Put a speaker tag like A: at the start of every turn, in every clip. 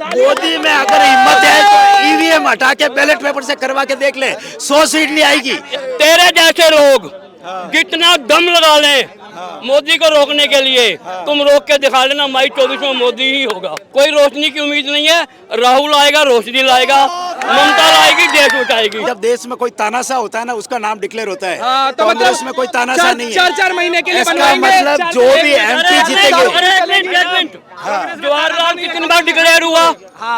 A: मोदी में अगर हिम्मत है तो ईवीएम हटा के बैलेट पेपर से करवा के देख ले, 100 सीट नहीं आएगी।
B: तेरे जैसे लोग जितना दम लगा लें मोदी को रोकने के लिए, तुम रोक के दिखा लेना, मई 24 में मोदी ही होगा। कोई रोशनी की उम्मीद नहीं है। राहुल आएगा, रोशनी लाएगा, ममता लाएगी, देश उठाएगी।
A: जब देश में कोई तानाशाह होता है ना, उसका नाम डिक्लेयर होता है।
C: तो
A: कांग्रेस
C: मतलब
A: में कोई तानाशाह नहीं है।
C: 4 महीने के लिए
A: इसका मतलब जो भी एमपी जीतेंगे।
B: जवाहरलाल कितनी बार डिक्लेयर हुआ?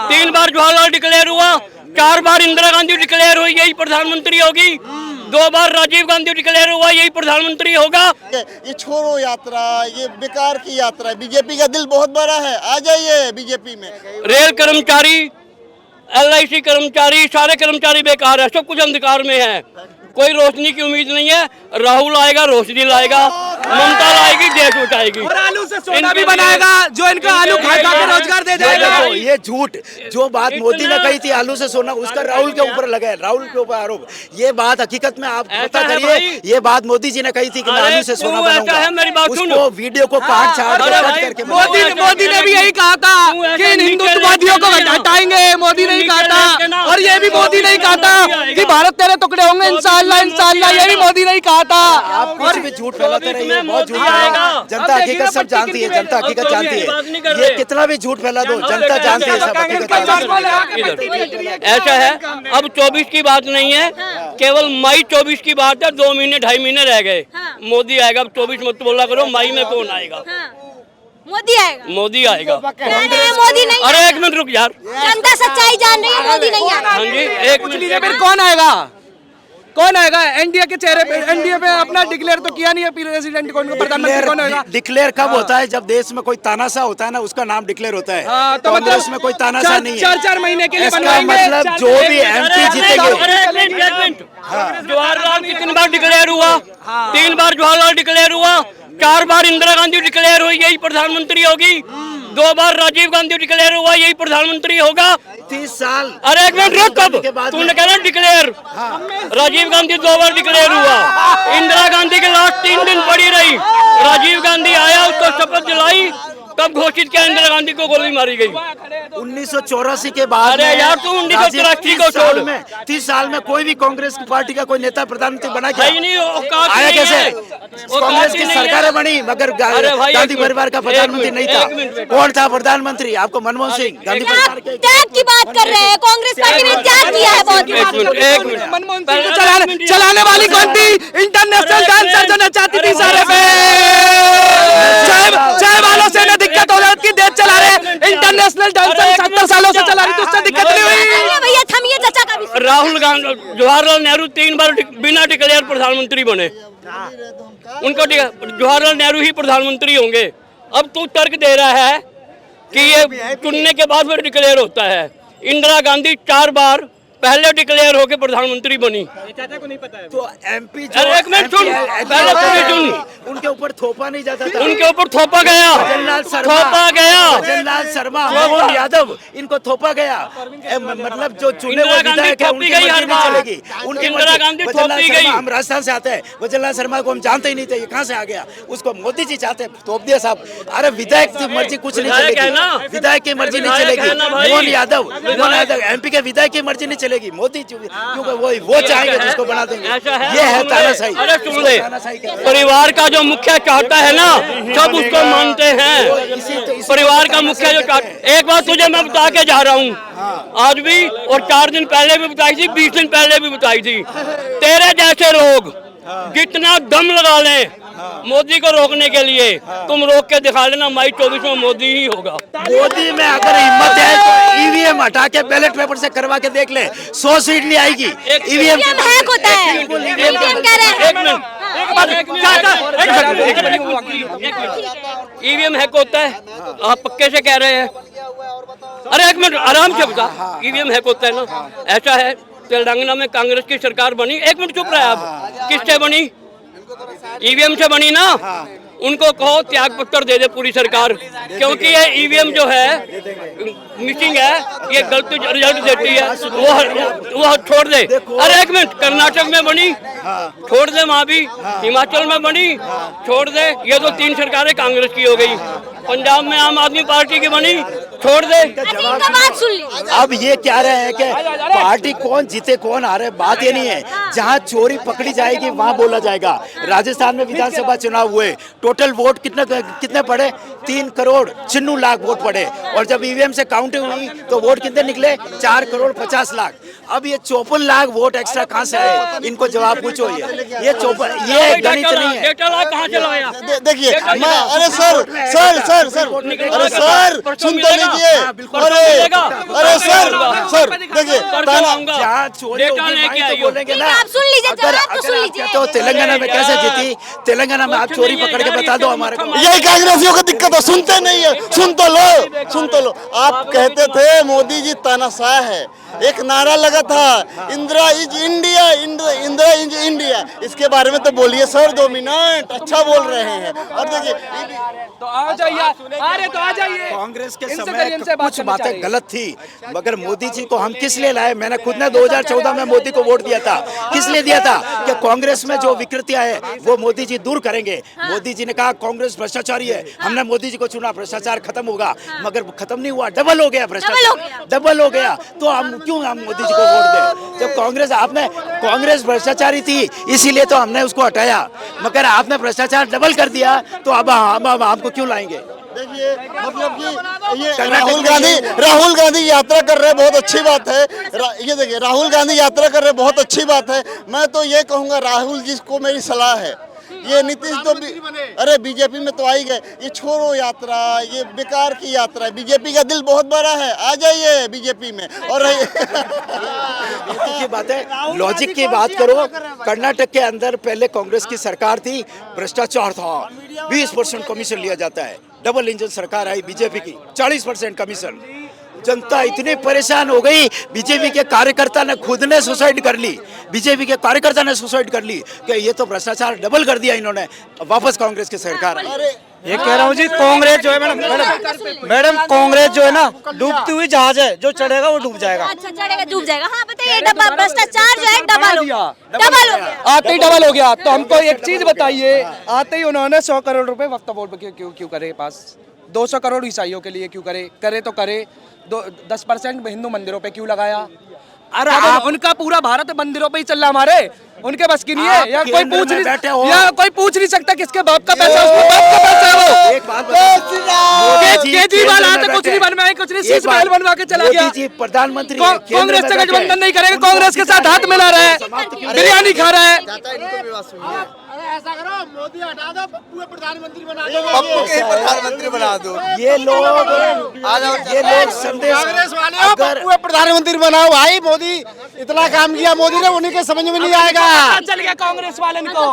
B: 3 बार जवाहरलाल डिक्लेयर हुआ, 4 बार इंदिरा गांधी डिक्लेयर हुई, यही प्रधानमंत्री होगी। 2 बार राजीव गांधी डिक्लेयर हुआ, यही प्रधानमंत्री होगा।
D: ये छोड़ो यात्रा, ये बेकार की यात्रा है। बीजेपी का दिल बहुत बड़ा है, आ जाइए बीजेपी में।
B: रेल कर्मचारी, LIC कर्मचारी, सारे कर्मचारी बेकार है, सब कुछ अंधकार में है। कोई रोशनी की उम्मीद नहीं है। राहुल आएगा, रोशनी लाएगा, ममता लाएगी, देश उठाएगी।
C: और आलू से सोना भी बनाएगा, जो इनका आलू खा खा के रोजगार दे देगा।
A: ये झूठ जो बात मोदी ने कही थी आलू से सोना, उसका राहुल के ऊपर लगा है, राहुल के ऊपर आरोप। ये बात हकीकत में आप पता करिए, ये बात मोदी जी ने कही थी कि मैं आलू से सोना बनाऊंगा। उसको वीडियो को काट छाट करके
C: मोदी ने भी यही कहा था कि इन हिंदुत्ववादियों को हटाएंगे। मोदी ने ही कहा था, और ये भी मोदी ने ही कहा था कि भारत तेरे टुकड़े होंगे इंशाअल्लाह, इंशाअल्लाह। ये भी मोदी ने ही कहा था।
A: आप कुछ भी झूठ फैलाते रहिए, बहुत झूठ फैलाएगा। जनता हकीकत सब जानती है, जनता हकीकत जानती है। ये कितना भी झूठ फैला दो, जनता जानती है सब हकीकत।
B: ऐसा है, अब 24 की बात नहीं है, केवल मई 24 की बात है। 2 महीने 2.5 महीने रह गए, मोदी आएगा। अब 24 मत बोला करो, मई में कौन आएगा?
E: मोदी आएगा,
B: मोदी आएगा।
E: मोदी नहीं।
B: अरे 1 मिनट रुक यार,
E: जनता सच्चाई जान रही है, मोदी नहीं आएगा।
B: हाँ जी, 1 मिनट।
C: फिर कौन आएगा? कौन आएगा? एनडीए के चेहरे पे, एनडीए पे अपना डिक्लेयर तो किया नहीं है प्रेसिडेंट कौन, प्रधानमंत्री कौन होगा?
A: डिक्लेयर कब होता है? जब देश में कोई तानाशाह होता है ना, उसका नाम डिक्लेयर होता है।
C: तो
A: कांग्रेस में कोई तानाशाह नहीं है।
C: 4 महीने के लिए
A: इसका मतलब जो भी एमपी जीतेंगे।
B: जवाहरलाल कितनी बार डिक्लेयर हुआ? 3 बार जवाहरलाल डिक्लेयर हुआ, 4 बार इंदिरा गांधी डिक्लेयर हुई, यही प्रधानमंत्री होगी। 2 बार राजीव गांधी डिक्लेयर हुआ, यही प्रधानमंत्री होगा।
A: 30 साल।
B: अरे 1 मिनट रुक, कब तूने कहा डिक्लेयर? राजीव गांधी 2 बार डिक्लेयर हुआ, इंदिरा गांधी के लास्ट 3 दिन पड़ी रही, राजीव गांधी आया, उसको शपथ दिलाई, तब घोषित किया, इंदिरा गांधी को गोली मारी गई
A: 1984 के बाद।
B: अरे यार तू 1983 को छोड़।
A: 30 साल में कोई भी कांग्रेस की पार्टी का कोई नेता प्रधानमंत्री बना क्या?
B: आया
A: कैसे? कांग्रेस की सरकारें बनी, मगर गांधी परिवार का प्रधानमंत्री नहीं था। कौन था प्रधानमंत्री? आपको मनमोहन सिंह। गांधी परिवार
E: त्याग की बात कर रहे हैं, कांग्रेस पार्टी ने त्याग किया है बहुत।
C: मनमोहन सिंह को चलाने वाली कौन थी? इंटरनेशनल डांसर जो नचाती थी सारे पे। चाय वालों से ना दिक्कत हो जाती, देश चला रहे इंटरनेशनल डांसर 70 सालों से चला रही, तो उससे दिक्कत नहीं हुई।
E: भैया थमिए, चाचा का भी।
B: राहुल गांधी, जवाहरलाल नेहरू 3 बार बिना डिक्लेयर प्रधानमंत्री बने। उनको जवाहरलाल नेहरू ही प्रधानमंत्री होंगे। अब तू तर्क दे रहा है कि ये चुनने के बाद फिर डिक्लेयर होता है। इंदिरा गांधी 4 बार पहले डिक्लेयर होके प्रधानमंत्री बनी।
C: चाचा को नहीं पता है।
A: तो एमपी
B: अरे 1 मिनट सुन, पहले पूरी सुन।
A: उनके ऊपर थोपा नहीं जाता था।
B: उनके ऊपर थोपा गया, थोपा गया।
A: भजनलाल शर्मा, मोहन यादव, इनको थोपा गया। मतलब जो चुने हुए विधायक है, उनकी मर्जी नहीं चलेगी। उनकी
B: इंदिरा गांधी थोपी गई।
A: हम राजस्थान से आते हैं, भजनलाल शर्मा को हम जानते ही नहीं थे, ये कहाँ से आ गया? उसको मोदी जी चाहते हैं, थोप दिया साहब। अरे विधायक की मर्जी कुछ नहीं चलेगी, विधायक की मर्जी नहीं चलेगी। मोहन यादव MP के विधायक की मर्जी नहीं चलेगी, मोदी क्योंकि वो चाहेंगे तो उसको बना देंगे। ये है तानाशाही।
B: अरे सुन ले, परिवार का जो मुखिया चाहता है ना, सब उसको मानते हैं। परिवार का मुखिया जो चाहता, एक बात तुझे मैं बता के जा रहा हूँ, आज भी और 4 दिन पहले भी बताई थी, 20 दिन पहले भी बताई थी। तेरे जैसे लोग जितना दम लगा लें मोदी को रोकने के लिए, तुम रोक के दिखा लेना, मई 24 में मोदी ही होगा।
A: मोदी में अगर हिम्मत है तो ईवीएम हटा के बैलेट पेपर से करवा के देख ले, 100 सीट नहीं आएगी। ईवीएम
E: हैक होता है,
B: ईवीएम हैक होता है, आप पक्के से कह रहे हैं? अरे 1 मिनट आराम से बता, ईवीएम हैक होता है ना? ऐसा है, तेलंगाना में कांग्रेस की सरकार बनी। 1 मिनट चुप रहा है आप। किससे बनी? ईवीएम से बनी ना। उनको कहो त्याग पत्र दे दे पूरी सरकार, क्योंकि ये ईवीएम जो है मिसिंग है, ये गलत रिजल्ट देती है। वो छोड़ दे। अरे 1 मिनट, कर्नाटक में बनी, छोड़ दे। वहाँ भी हिमाचल में बनी, छोड़ दे। ये तो 3 सरकारें कांग्रेस की हो गई। पंजाब में आम आदमी पार्टी की बनी, छोड़ दे।
E: इनका बात सुन लीजिए।
A: अब ये क्या रहे हैं कि पार्टी कौन जीते कौन हारे, बात ये नहीं है। जहाँ चोरी पकड़ी जाएगी वहाँ बोला जाएगा। राजस्थान में विधानसभा चुनाव हुए, टोटल वोट कितने पड़े? 3,96,00,000 वोट पड़े, और जब ईवीएम से काउंटिंग हुई तो वोट कितने निकले? 4,50,00,000। अब ये 54,00,000 वोट एक्स्ट्रा कहाँ से आए? इनको जवाब पूछो। ये गणित नहीं है।
B: कहाँ से लाया?
D: देखिए मैं, अरे सर अरे सर सुन तो लीजिए। अरे सर देखिए
A: जहाँ चोरी होगी तो बोलेंगे ना।
E: आप सुन लीजिए, जवाब तो सुन लीजिए।
A: तो तेलंगाना में कैसे जीती? तेलंगाना में आप चोरी पकड़ के बता दो हमारे को।
D: यही कांग्रेसियों की दिक्कत है, सुनते नहीं है। सुन तो लो। आप कहते थे मोदी जी तानाशाह है, एक नारा लगा था Indira is India, Indira is India. इसके बारे में तो बोलिए सर 2 मिनट। अच्छा बोल रहे हैं। और देखिए
C: तो आ जाइए, अरे तो आ जाइए।
A: कांग्रेस के
C: इनसे
A: समय
C: इनसे
A: कुछ
C: करना
A: बातें
C: चाहिए।
A: गलत थी, मगर मोदी जी को हम किस लिए लाए? मैंने खुद ने 2014 में मोदी को वोट दिया था। किस लिए दिया था? कि कांग्रेस में जो विकृतियां है वो मोदी जी दूर करेंगे। मोदी जी ने कहा कांग्रेस भ्रष्टाचारी है, हमने मोदी जी को चुना, भ्रष्टाचार खत्म होगा, मगर खत्म नहीं हुआ, डबल हो गया भ्रष्टाचार, डबल हो गया। तो हम मोदी जी को वोट दें? जब कांग्रेस भ्रष्टाचारी थी इसीलिए तो हमने उसको हटाया, मगर आपने भ्रष्टाचार डबल कर दिया, तो अब हमको क्यों लाएंगे?
D: देखिए मतलब कि ये राहुल गांधी यात्रा कर रहे हैं, बहुत अच्छी बात है। ये देखिए राहुल गांधी यात्रा कर रहे हैं, बहुत अच्छी बात है। मैं तो ये कहूँगा राहुल जी को मेरी सलाह है, ये नीतीश तो अरे बीजेपी में तो आई गए, ये छोड़ो यात्रा, ये बेकार की यात्रा है। बीजेपी का दिल बहुत बड़ा है, आ जाइए बीजेपी में। और
A: की बात है, लॉजिक की बात करो। कर्नाटक के अंदर पहले कांग्रेस की सरकार थी, भ्रष्टाचार था, 20% कमीशन लिया जाता है। डबल इंजन सरकार आई बीजेपी की, 40% कमीशन। जनता इतनी परेशान हो गई, बीजेपी के कार्यकर्ता ने खुद ने सुसाइड कर ली, बीजेपी के कार्यकर्ता ने सुसाइड कर ली कि ये तो भ्रष्टाचार डबल कर दिया इन्होंने। वापस कांग्रेस की सरकार आई।
F: ये कह रहा हूँ जी, कांग्रेस जो है मैडम कांग्रेस जो है ना डूबती हुई जहाज है, जो चढ़ेगा वो डूब जाएगा।
E: अच्छा चढ़ेगा डूब जाएगा। हाँ बताइए, भ्रष्टाचार जो है डबल हो गया।
C: आते ही डबल हो गया। तो हमको एक चीज बताइए, आते ही उन्होंने 100 करोड़ रुपए वक्फ बोर्ड पे क्यों करे पास? 200 करोड़ ईसाइयों के लिए क्यों करे तो करे। 10% हिंदू मंदिरों पे क्यों लगाया? अरे उनका पूरा भारत मंदिरों पे ही चल रहा, हमारे उनके बस की नहीं है। या कोई पूछ नहीं सकता किसके बाप का पैसा, उसके बाप का पैसा है वो।
A: एक बात बताओ,
C: केजरीवाल आते कुछ नहीं बनवाए, कुछ नहीं, शीश महल बनवा के चला गया।
A: प्रधानमंत्री
C: कांग्रेस से गठबंधन नहीं करेगा, कांग्रेस के साथ हाथ मिला रहा है, बिरयानी खा रहा है।
F: ऐसा करो, मोदी हटा दो, पप्पू को प्रधानमंत्री बना दो।
D: पप्पू के प्रधानमंत्री बना दो।
A: ये लोग संदेश,
F: कांग्रेस वाले पप्पू को प्रधानमंत्री बनाओ भाई। मोदी इतना काम किया मोदी ने, उन्हीं के समझ में नहीं आएगा।
C: चल गया कांग्रेस वाले को,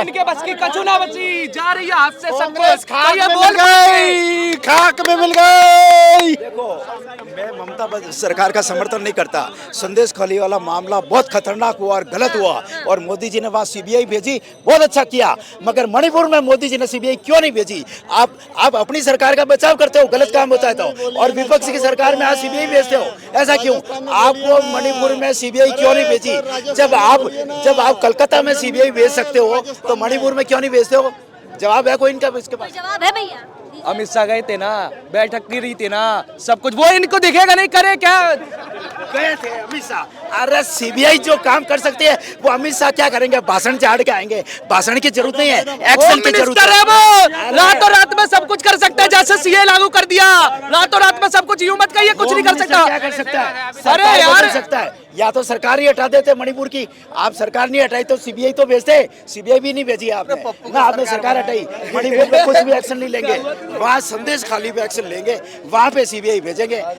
C: इनके बस की कछु ना बची, जा रही है हाथ से सब कुछ।
F: बोल गई, खाक में मिल गई।
A: देखो, मैं ममता सरकार का समर्थन नहीं करता। संदेश खाली वाला मामला बहुत खतरनाक हुआ और गलत हुआ, और मोदी जी ने वहाँ सीबीआई भेजी, बहुत अच्छा किया। मगर मणिपुर में मोदी जी ने सीबीआई क्यों नहीं भेजी? आप अपनी सरकार का बचाव करते हो, गलत काम होता है तो, और विपक्ष की सरकार में आज सीबीआई भेजते हो, ऐसा क्यों? आपको मणिपुर में सीबीआई क्यों नहीं भेजी? जब आप कलकत्ता में सीबीआई भेज सकते हो तो मणिपुर में क्यों नहीं भेजते हो? जवाब है कोई इनका इसके पास?
E: जवाब है भैया।
C: अमित शाह गए थे ना, बैठक की रही थी ना, सब कुछ वो इनको दिखेगा नहीं, करे क्या?
A: गए थे अमित शाह। अरे सीबीआई जो काम कर सकती है वो अमित शाह क्या करेंगे? भाषण झाड़ के आएंगे? भाषण की जरूरत नहीं है, एक्शन की जरूरत है।
C: वो रातों रात में सब कुछ कर सकता है, जैसे सीए लागू कर दिया, रातों रात में सब कुछ। यूं मत कहिए कुछ नहीं कर सकता।
A: क्या कर सकता है?
C: अरे यार,
A: सकता है, या तो सरकार ही हटा देते मणिपुर की। आप सरकार नहीं हटाई तो सीबीआई तो भेजते, सीबीआई भी नहीं भेजी आपने ना, आपने सरकार हटाई। मणिपुर पे कुछ भी एक्शन नहीं लेंगे, वहाँ संदेश खाली पे एक्शन लेंगे, वहाँ पे सीबीआई भेजेंगे।